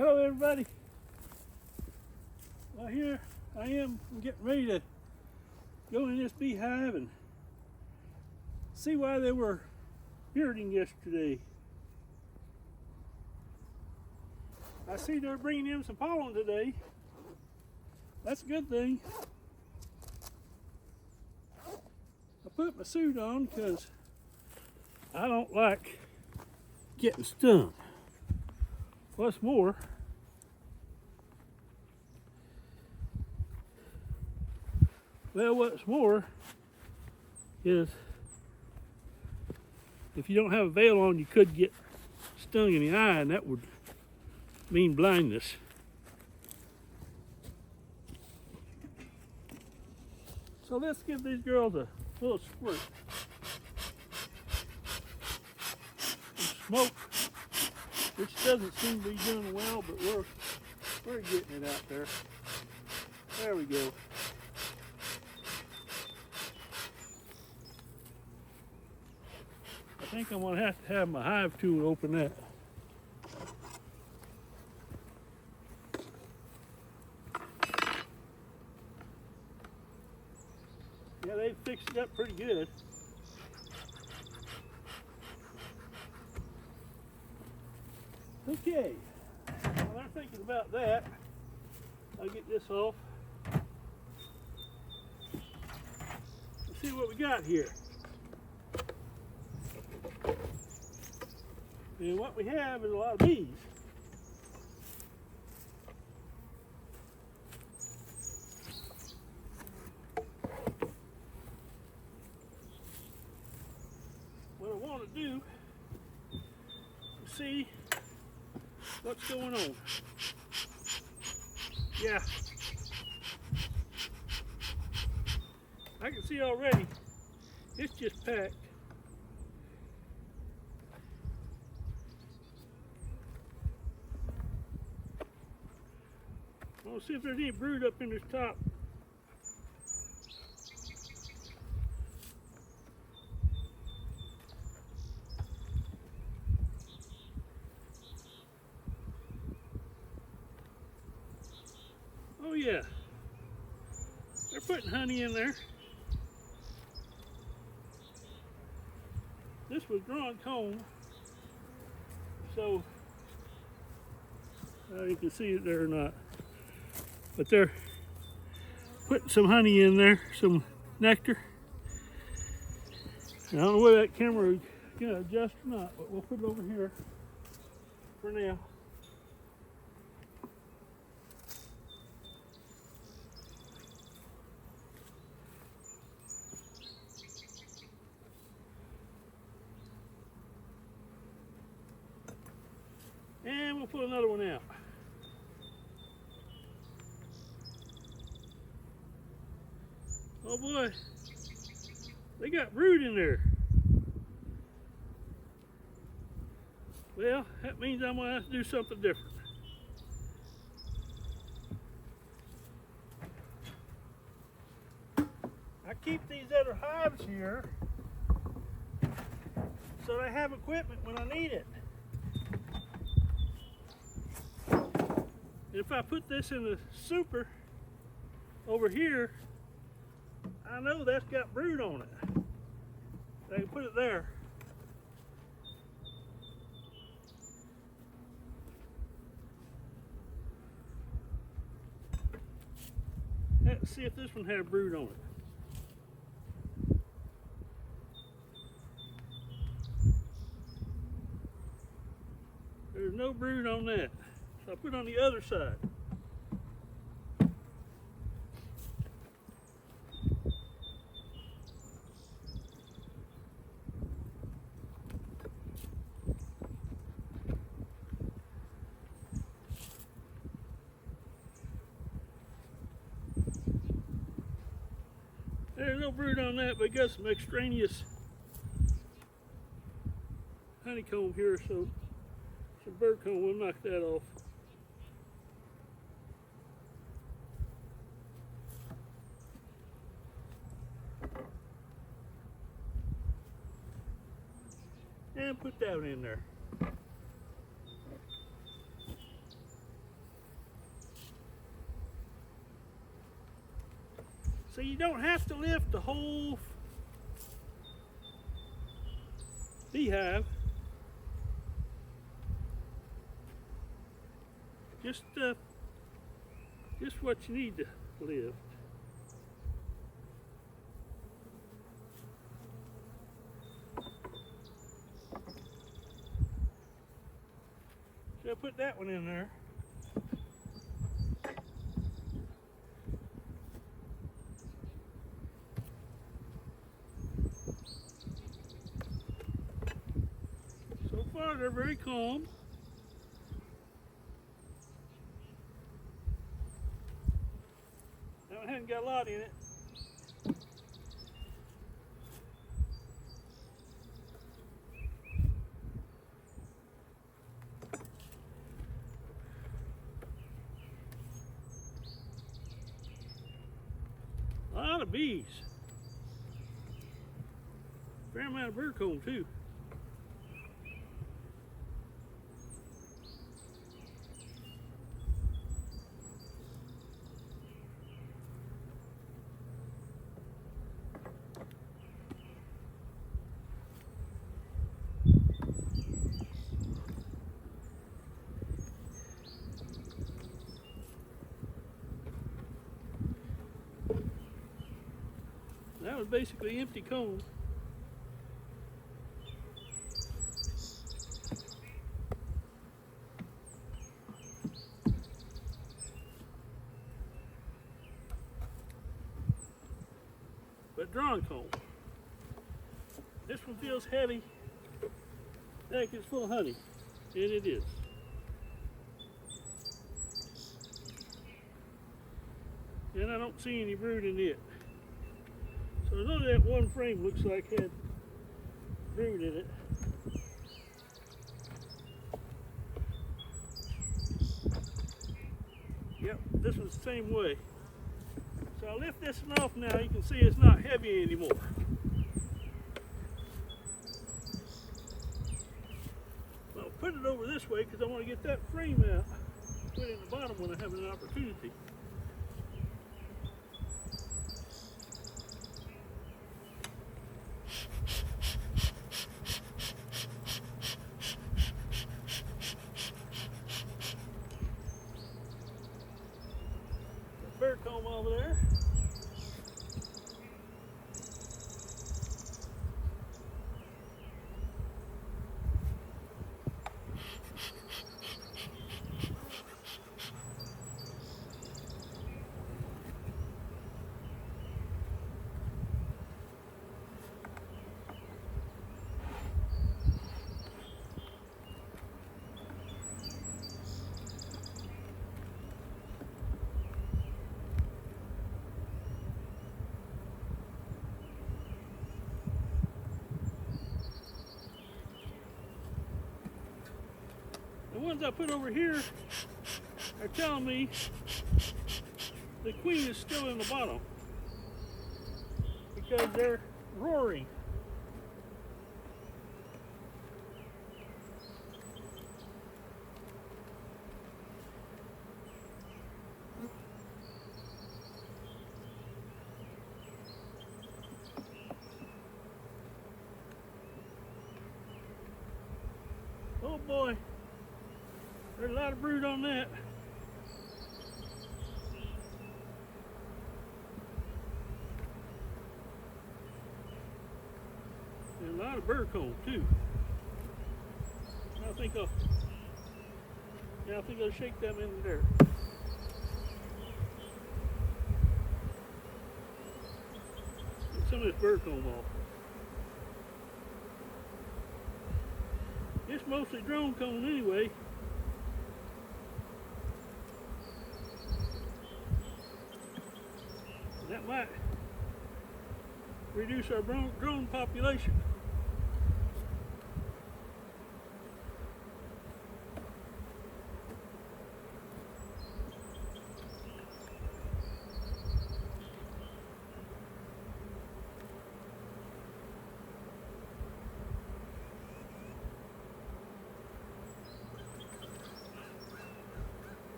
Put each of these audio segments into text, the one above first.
Hello everybody. Well, here I am. I'm getting ready to go in this beehive and see why they were bearding yesterday. I see they're bringing in some pollen today. That's a good thing. I put my suit on because I don't like getting stung. What's more, is if you don't have a veil on, you could get stung in the eye, and that would mean blindness. So let's give these girls a little squirt. Some smoke, which doesn't seem to be doing well, but we're getting it out there. There we go. I think I'm gonna have to have my hive tool open that. Yeah, they fixed it up pretty good. Okay, while they're thinking about that, I'll get this off. Let's see what we got here. And what we have is a lot of bees. What I want to do is see what's going on. Yeah, I can see already it's just packed. I want to see if there's any brood up in this top. Oh yeah, they're putting honey in there. This was drawn comb, so you can see it there or not. But they're putting some honey in there, some nectar. I don't know whether that camera is going to adjust or not, but we'll put it over here for now. And we'll put another one out. Oh boy, they got brood in there. Well, that means I'm gonna have to do something different. I keep these other hives here so I have equipment when I need it. If I put this in the super over here, I know that's got brood on it. I can put it there. Let's see if this one had brood on it. There's no brood on that. So I put it on the other side. There's no brood on that, but I got some extraneous honeycomb here, so some bird comb will knock that off. And put that in there. So you don't have to lift the whole beehive. Just what you need to lift. So I put that one in there. So far they're very calm. That one hasn't got a lot in it. A lot of bees. Fair amount of bird comb too. That was basically empty comb. But drawn comb. This one feels heavy. Heck, it's full of honey. And it is. And I don't see any brood in it. So none of that one frame looks like had brood in it. Yep, this one's the same way. So I'll lift this one off now. You can see it's not heavy anymore. I'll put it over this way because I want to get that frame out. Put it in the bottom when I have an opportunity. Bird comb over there. The ones I put over here are telling me the queen is still in the bottom because they're roaring. Oh boy. There's a lot of brood on that. And a lot of bird comb too. I think I'll shake them in there. Get some of this bird comb off. It's mostly drone comb anyway. That might reduce our drone population.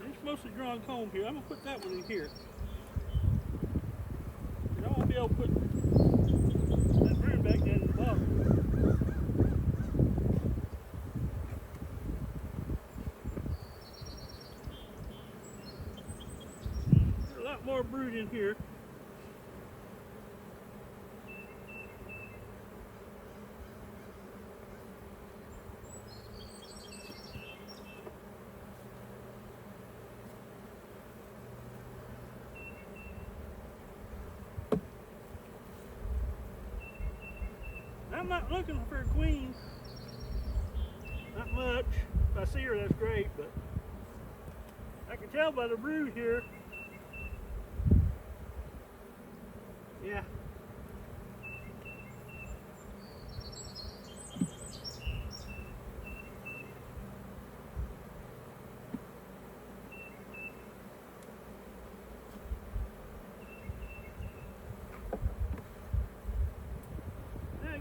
It's mostly drawn comb here. I'm gonna put that one in here. maybe I'll put that broom back down in the bottom. There's a lot more brood in here. I'm not looking for a queen. Not much. If I see her, that's great, but I can tell by the brood here. Yeah.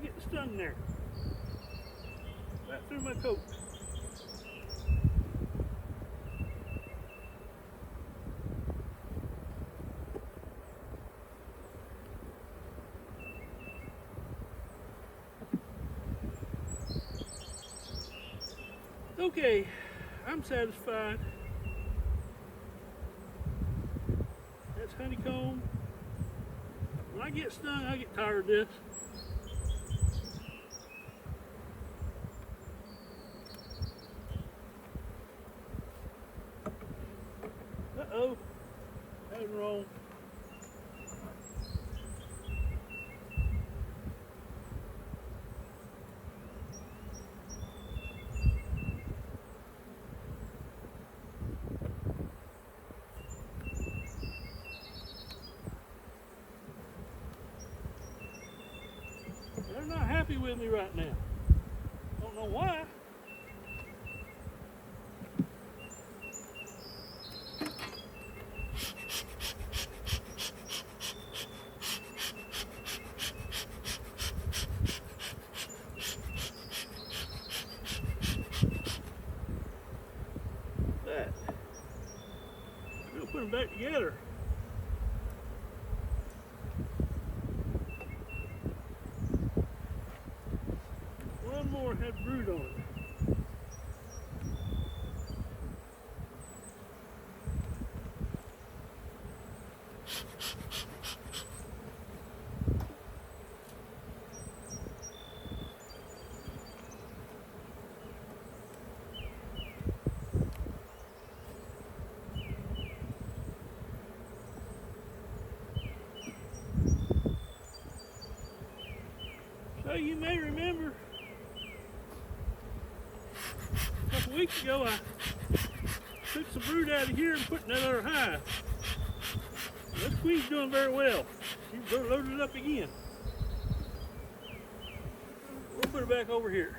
Getting stung there. Right through my coat. Okay, I'm satisfied. That's honeycomb. When I get stung, I get tired of this. Uh-oh, that was wrong. They're not happy with me right now. Don't know why. But we'll put them back together. One more had brood on it. So you may remember a couple weeks ago I took some brood out of here and put in that other hive. This queen's doing very well. She's loaded up again. We'll put her back over here.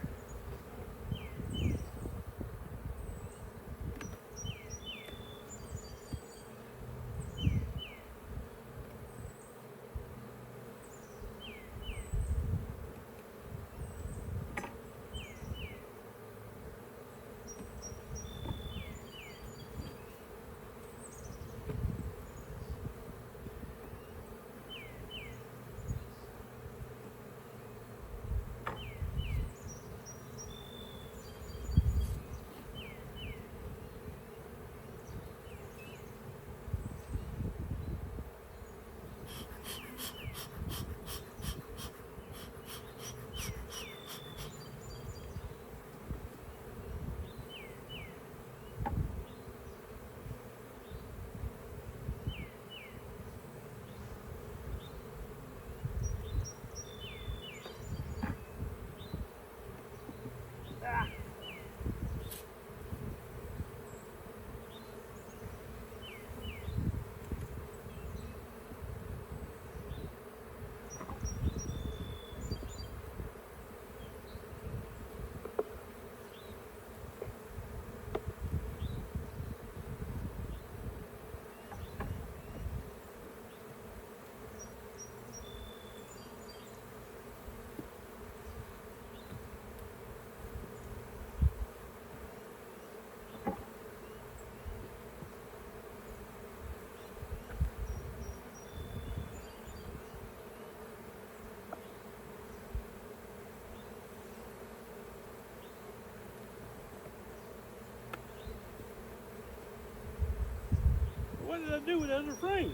What did I do with the other frame?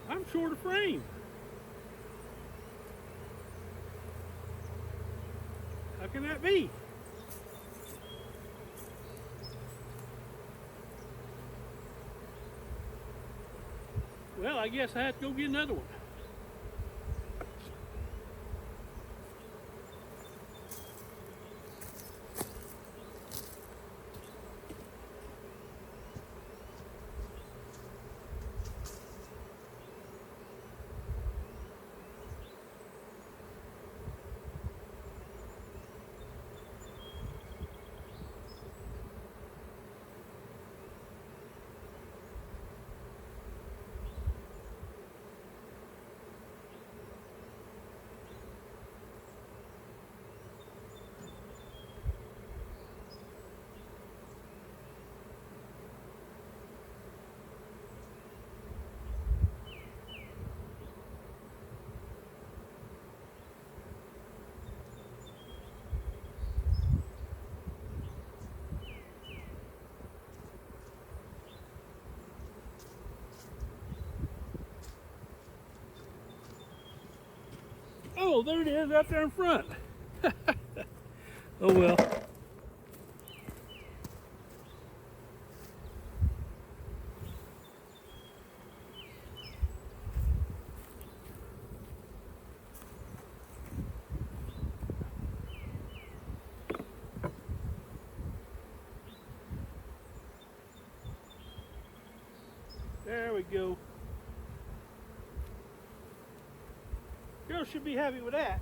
I'm short of frame. How can that be? Well, I guess I have to go get another one. Oh, there it is out there in front. Oh well. There we go. Girl should be happy with that.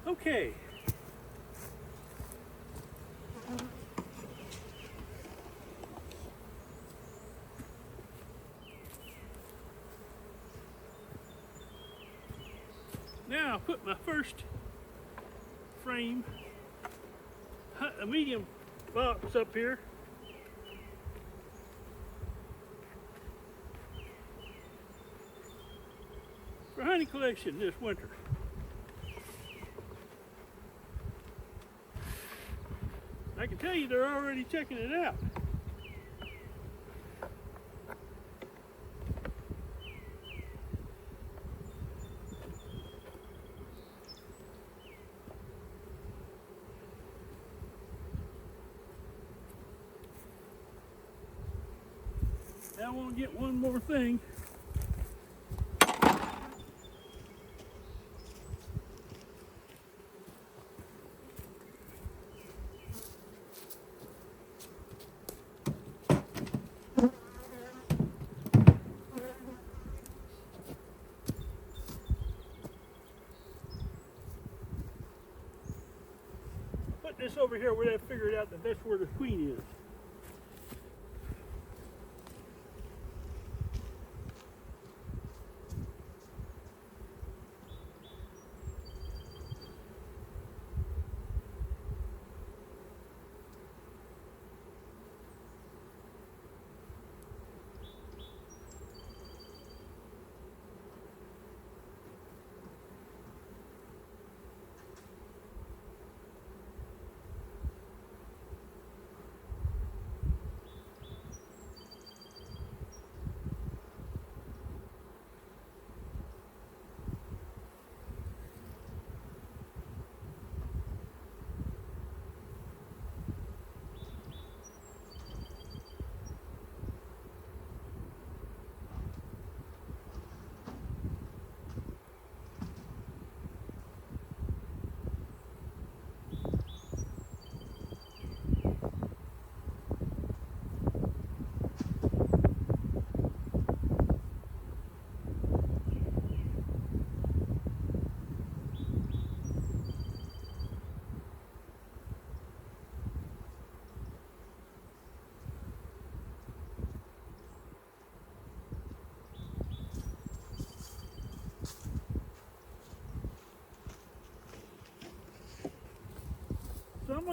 Okay. Now I'll put my first frame, a medium box up here. For honey collection this winter. I can tell you they're already checking it out. Now I want to get one more thing. Put this over here where they figured out that that's where the queen is.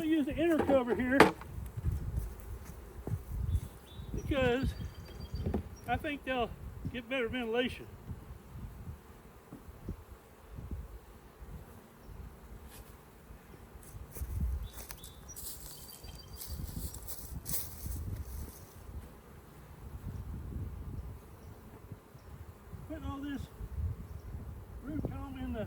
going to use the inner cover here because I think they'll get better ventilation. Putting all this root comb in the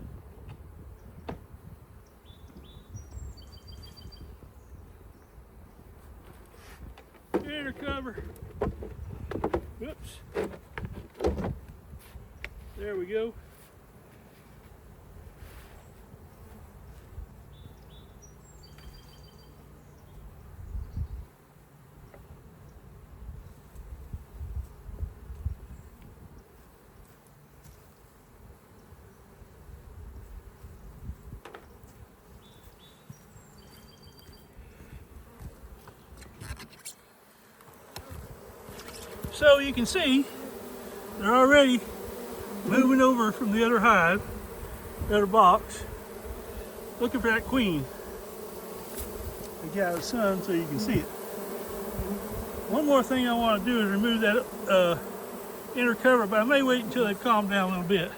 inner cover. Whoops. There we go. So you can see they're already moving over from the other hive, the other box, looking for that queen. I get out of the sun so you can see it. One more thing I want to do is remove that inner cover, but I may wait until they calm down a little bit.